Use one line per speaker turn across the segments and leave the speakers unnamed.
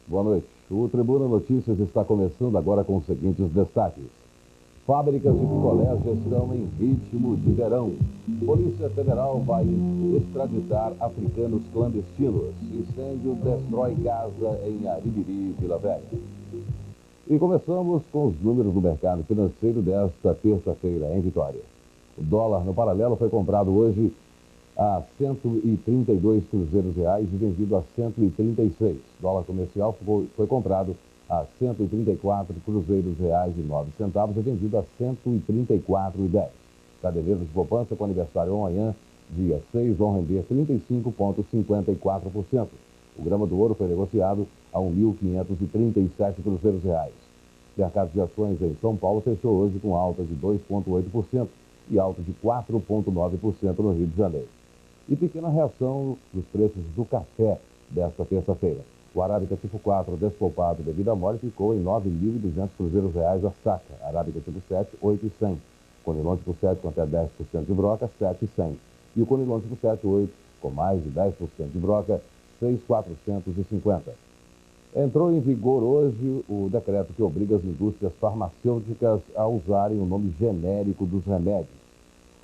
Boa noite. O Tribuna Notícias está começando agora com os seguintes destaques. Fábricas de picolés já estão em ritmo de verão. Polícia Federal vai extraditar africanos clandestinos. Incêndio destrói casa em Aribiri, Vila Velha. E começamos com os números do mercado financeiro desta terça-feira em Vitória. O dólar no paralelo foi comprado hoje a 132 cruzeiros reais e vendido a 136. Dólar comercial foi comprado a 134 cruzeiros reais e 9 centavos e vendido a 134,10. Caderneiros de poupança com aniversário amanhã, dia 6, vão render 35,54%. O grama do ouro foi negociado a 1.537 cruzeiros reais. O mercado de ações em São Paulo fechou hoje com alta de 2,8% e alta de 4,9% no Rio de Janeiro. E pequena reação dos preços do café desta terça-feira. O arábica tipo 4 despolpado bebida mole ficou em 9.200 cruzeiros reais a saca. Arábica tipo 7, 8,100. Conilon tipo 7 com até 10% de broca, 7,100. E o Conilon tipo 7, 8 com mais de 10% de broca, 6.450. Entrou em vigor hoje o decreto que obriga as indústrias farmacêuticas a usarem o nome genérico dos remédios.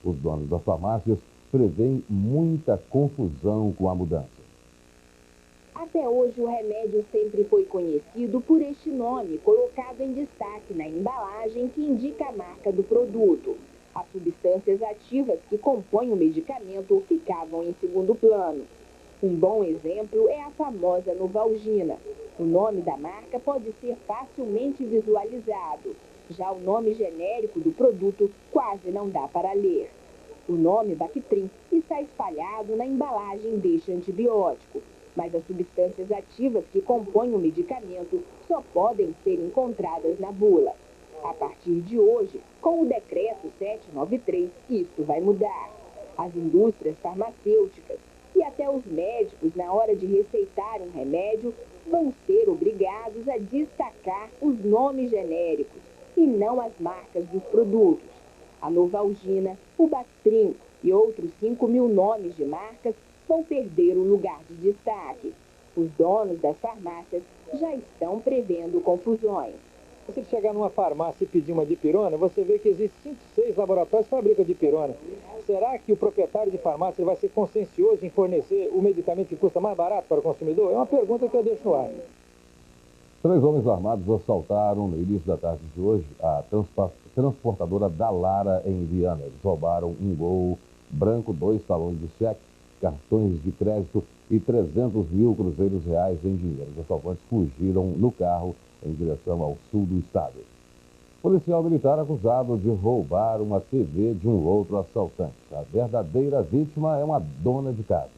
Os donos das farmácias prevêem muita confusão com a mudança.
Até hoje, o remédio sempre foi conhecido por este nome, colocado em destaque na embalagem que indica a marca do produto. As substâncias ativas que compõem o medicamento ficavam em segundo plano. Um bom exemplo é a famosa Novalgina. O nome da marca pode ser facilmente visualizado. Já o nome genérico do produto quase não dá para ler. O nome Bactrim está espalhado na embalagem deste antibiótico, mas as substâncias ativas que compõem o medicamento só podem ser encontradas na bula. A partir de hoje, com o decreto 793, isso vai mudar. As indústrias farmacêuticas e até os médicos, na hora de receitar um remédio, vão ser obrigados a destacar os nomes genéricos e não as marcas dos produtos. A Novalgina, o Bactrim e outros 5.000 nomes de marcas vão perder o lugar de destaque. Os donos das farmácias já estão prevendo confusões.
Se você chegar numa farmácia e pedir uma dipirona, você vê que existem 5, 6 laboratórios que fabricam dipirona. Será que o proprietário de farmácia vai ser consciencioso em fornecer o medicamento que custa mais barato para o consumidor? É uma pergunta que eu deixo no ar.
3 homens armados assaltaram no início da tarde de hoje a transportadora da Lara em Viana. Eles roubaram um Gol branco, 2 talões de cheque, cartões de crédito e 300 mil cruzeiros reais em dinheiro. Os assaltantes fugiram no carro em direção ao sul do estado. Policial militar acusado de roubar uma TV de um outro assaltante. A verdadeira vítima é uma dona de casa.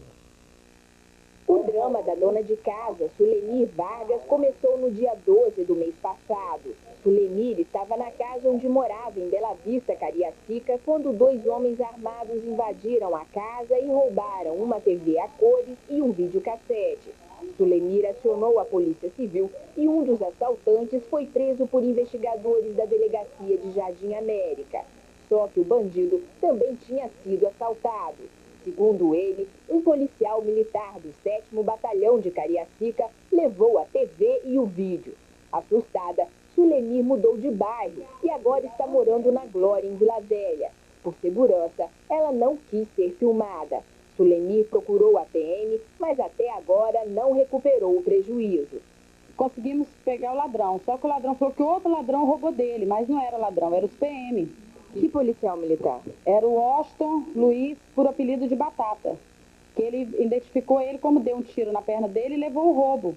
O drama da dona de casa, Sulenir Vargas, começou no dia 12 do mês passado. Sulenir estava na casa onde morava, em Bela Vista, Cariacica, quando 2 homens armados invadiram a casa e roubaram uma TV a cores e um videocassete. Sulenir acionou a Polícia Civil e um dos assaltantes foi preso por investigadores da Delegacia de Jardim América. Só que o bandido também tinha sido assaltado. Segundo ele, um policial militar do 7º Batalhão de Cariacica levou a TV e o vídeo. Assustada, Sulenir mudou de bairro e agora está morando na Glória, em Vila Velha. Por segurança, ela não quis ser filmada. Sulenir procurou a PM, mas até agora não recuperou o prejuízo.
Conseguimos pegar o ladrão, só que o ladrão falou que o outro ladrão roubou dele, mas não era ladrão, era os PM.
Que policial militar?
Era o Washington Luiz, por apelido de Batata, que ele identificou ele como deu um tiro na perna dele e levou o roubo,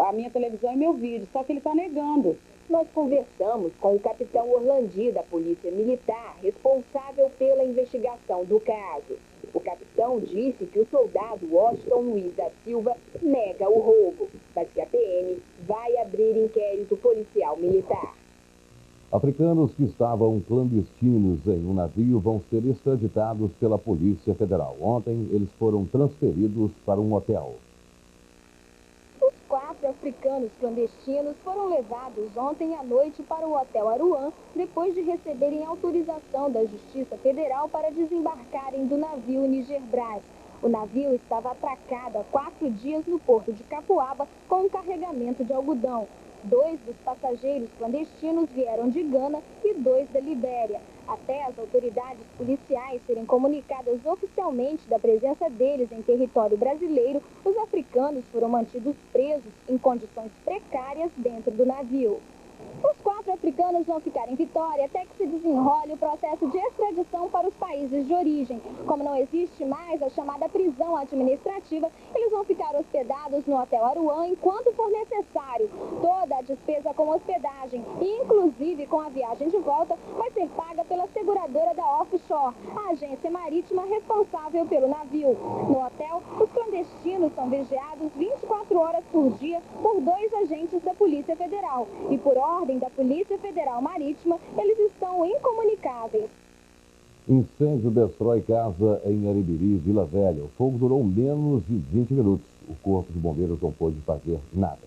a minha televisão e meu vídeo, só que ele está negando.
Nós conversamos com o capitão Orlandi, da Polícia Militar, responsável pela investigação do caso. O capitão disse que o soldado Washington Luiz da Silva nega o roubo, mas que a PM vai abrir inquérito policial militar.
Africanos que estavam clandestinos em um navio vão ser extraditados pela Polícia Federal. Ontem, eles foram transferidos para um hotel.
Os 4 africanos clandestinos foram levados ontem à noite para o Hotel Aruan, depois de receberem autorização da Justiça Federal para desembarcarem do navio Niger Brás. O navio estava atracado há 4 dias no porto de Capuaba com um carregamento de algodão. 2 dos passageiros clandestinos vieram de Gana e 2 da Libéria. Até as autoridades policiais serem comunicadas oficialmente da presença deles em território brasileiro, os africanos foram mantidos presos em condições precárias dentro do navio. Os 4 africanos vão ficar em Vitória até que se desenrole o processo de extradição para os países de origem. Como não existe mais a chamada prisão administrativa, eles vão ficar hospedados no Hotel Aruan enquanto for necessário. Toda a despesa com hospedagem, inclusive com a viagem de volta, vai ser paga pela seguradora da Offshore, a agência marítima responsável pelo navio. No hotel, os clandestinos são vigiados 24 horas por dia por 2 agentes da Polícia Federal. E por ordem da Polícia Federal Marítima, eles estão incomunicáveis.
Incêndio destrói casa em Aribiri, Vila Velha. O fogo durou menos de 20 minutos. O corpo de bombeiros não pôde fazer nada.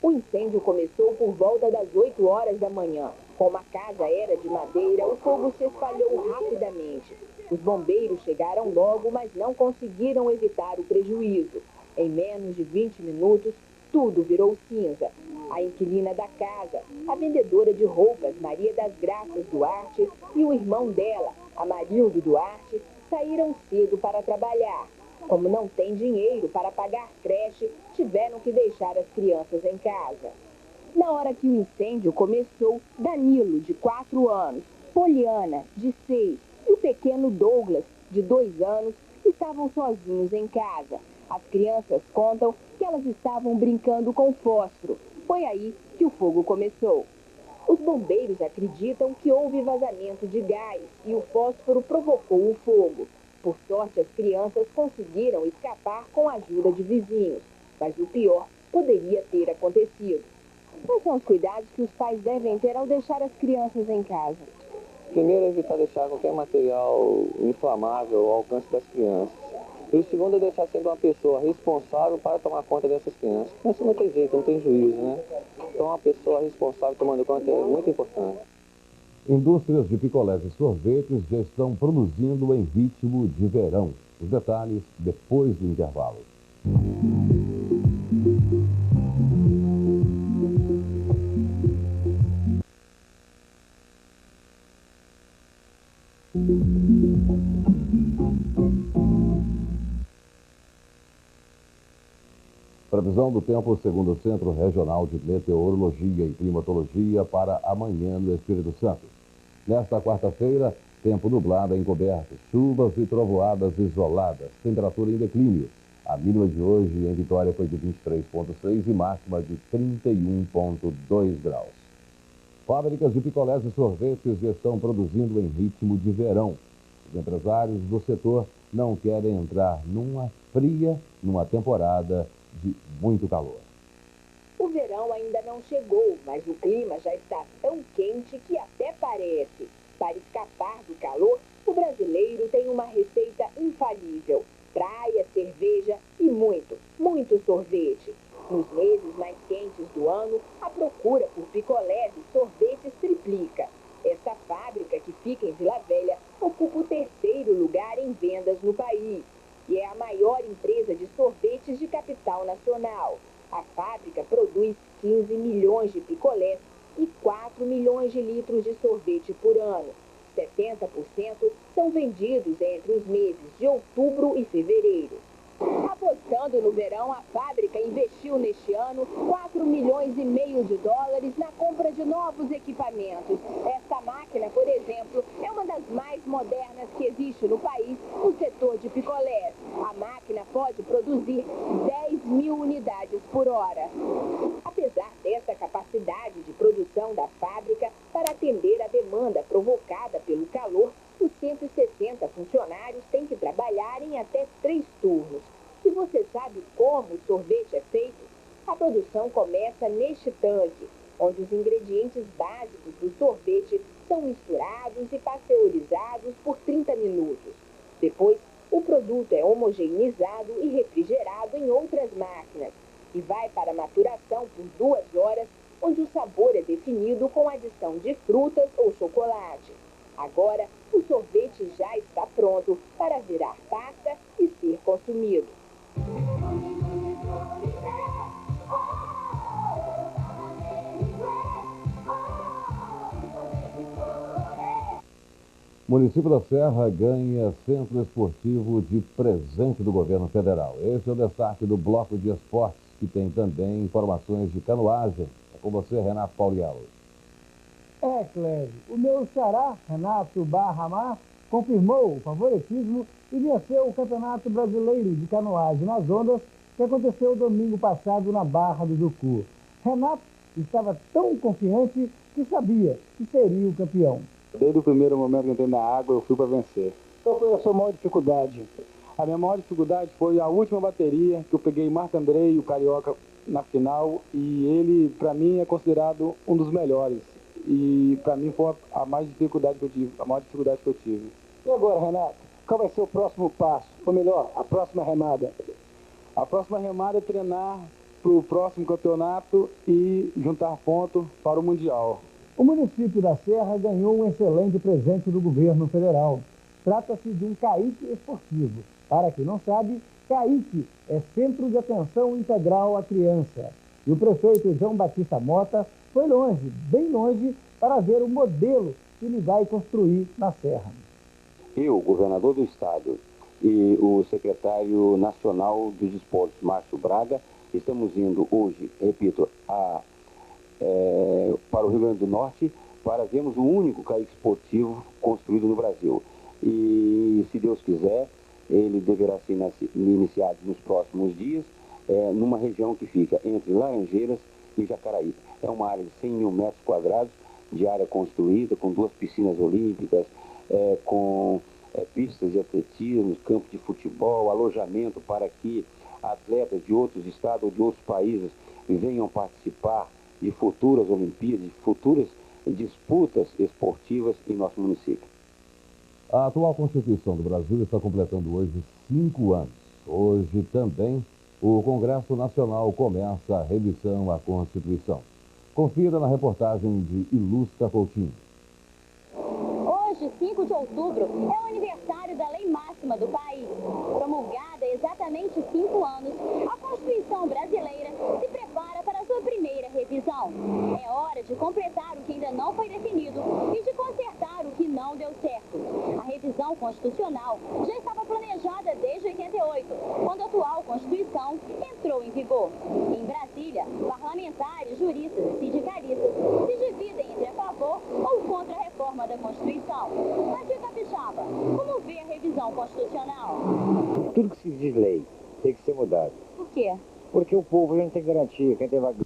O incêndio começou por volta das 8 horas da manhã. Como a casa era de madeira, o fogo se espalhou rapidamente. Os bombeiros chegaram logo, mas não conseguiram evitar o prejuízo. Em menos de 20 minutos, tudo virou cinza. A inquilina da casa, a vendedora de roupas Maria das Graças Duarte e o irmão dela, Amarildo Duarte, saíram cedo para trabalhar. Como não tem dinheiro para pagar creche, tiveram que deixar as crianças em casa. Na hora que o incêndio começou, Danilo, de 4 anos, Poliana, de 6, e o pequeno Douglas, de 2 anos, estavam sozinhos em casa. As crianças contam que elas estavam brincando com fósforo. Foi aí que o fogo começou. Os bombeiros acreditam que houve vazamento de gás e o fósforo provocou o fogo. Por sorte, as crianças conseguiram escapar com a ajuda de vizinhos, mas o pior poderia ter acontecido. Quais são os cuidados que os pais devem ter ao deixar as crianças em casa?
Primeiro, evitar deixar qualquer material inflamável ao alcance das crianças. E o segundo é deixar sempre uma pessoa responsável para tomar conta dessas crianças. Mas não tem jeito, não tem juízo, né? Então, uma pessoa responsável tomando conta é muito importante.
Indústrias de picolés e sorvetes já estão produzindo em ritmo de verão. Os detalhes depois do intervalo. Previsão do tempo segundo o Centro Regional de Meteorologia e Climatologia para amanhã no Espírito Santo. Nesta quarta-feira, tempo nublado encoberto, chuvas e trovoadas isoladas, temperatura em declínio. A mínima de hoje em Vitória foi de 23,6 e máxima de 31,2 graus. Fábricas de picolés e sorvetes já estão produzindo em ritmo de verão. Os empresários do setor não querem entrar numa temporada de muito calor.
O verão ainda não chegou, mas o clima já está tão quente que até parece. Para escapar do calor, o brasileiro tem uma receita infalível: praia, cerveja e muito sorvete. Nos meses mais quentes do ano, a procura por picolés e sorvetes triplica. Esta fábrica, que fica em Vila Velha, ocupa o 3º lugar em vendas no país e é a maior empresa de sorvetes de capital nacional. A fábrica produz 15 milhões de picolés e 4 milhões de litros de sorvete por ano. 70% são vendidos entre os meses de outubro e fevereiro. Apostando no verão, a fábrica investiu neste ano 4,5 milhões de dólares na compra de novos equipamentos. Esta máquina, por exemplo, é uma das mais modernas que existe no país no setor de picolés. A máquina pode produzir 10 mil unidades por hora. Apesar dessa capacidade de produção da fábrica para atender a demanda provocada pelo calor, os 160 funcionários têm que trabalhar em até 3 turnos. E você sabe como o sorvete é feito? A produção começa neste tanque, onde os ingredientes básicos do sorvete são misturados e pasteurizados por 30 minutos. Depois, o produto é homogeneizado e refrigerado em outras máquinas e vai para maturação por 2 horas, onde o sabor é definido com adição de frutas ou chocolate. Agora, o sorvete já está pronto para virar pasta e ser consumido.
O município da Serra ganha centro esportivo de presente do governo federal. Esse é o destaque do Bloco de Esportes, que tem também informações de canoagem. É com você, Renato Pauliello.
Clésio, o meu xará, Renato Barramar, confirmou o favoritismo e venceu o Campeonato Brasileiro de Canoagem nas Ondas, que aconteceu domingo passado na Barra do Jucu. Renato estava tão confiante que sabia que seria o campeão.
Desde o primeiro momento que entrei na água, eu fui para vencer.
Qual foi a sua maior dificuldade?
A minha maior dificuldade foi a última bateria, que eu peguei Marco Andrei, o Carioca, na final, e ele, para mim, é considerado um dos melhores. E para mim foi a maior dificuldade que eu tive.
E agora, Renato, qual vai ser o próximo passo? Ou melhor, a próxima remada?
A próxima remada é treinar para o próximo campeonato e juntar pontos para o Mundial.
O município da Serra ganhou um excelente presente do governo federal. Trata-se de um CAIC esportivo. Para quem não sabe, CAIC é Centro de Atenção Integral à Criança. E o prefeito João Batista Mota foi longe, bem longe, para ver o modelo que ele vai construir na Serra.
Eu, governador do estado, e o secretário nacional dos esportes, Márcio Braga, estamos indo hoje, repito, para o Rio Grande do Norte, para vermos o único CAIC esportivo construído no Brasil. E, se Deus quiser, ele deverá ser iniciado nos próximos dias, numa região que fica entre Laranjeiras e Jacaraí. É uma área de 100 mil metros quadrados de área construída, com 2 piscinas olímpicas, com pistas de atletismo, campo de futebol, alojamento para que atletas de outros estados ou de outros países venham participar de futuras Olimpíadas, de futuras disputas esportivas em nosso município.
A atual Constituição do Brasil está completando hoje 5 anos. Hoje também o Congresso Nacional começa a revisão à Constituição. Confira na reportagem de Ilustra Coutinho.
Hoje, 5 de outubro, é o aniversário da lei máxima do país. Promulgada há exatamente 5 anos, a Constituição brasileira se prepara para a sua primeira revisão. É hora de completar o que ainda não foi definido e de consertar o que não deu certo. A revisão constitucional já estava planejada desde 88, quando a atual Constituição entrou em vigor. Em Brasília, parlamentares, juristas e sindicalistas se dividem entre a favor ou contra a reforma da Constituição. Mas de Capixaba, como vê a revisão constitucional?
Tudo que se diz lei tem que ser mudado.
Por quê?
Porque o povo já não tem garantia, quem tem vaga.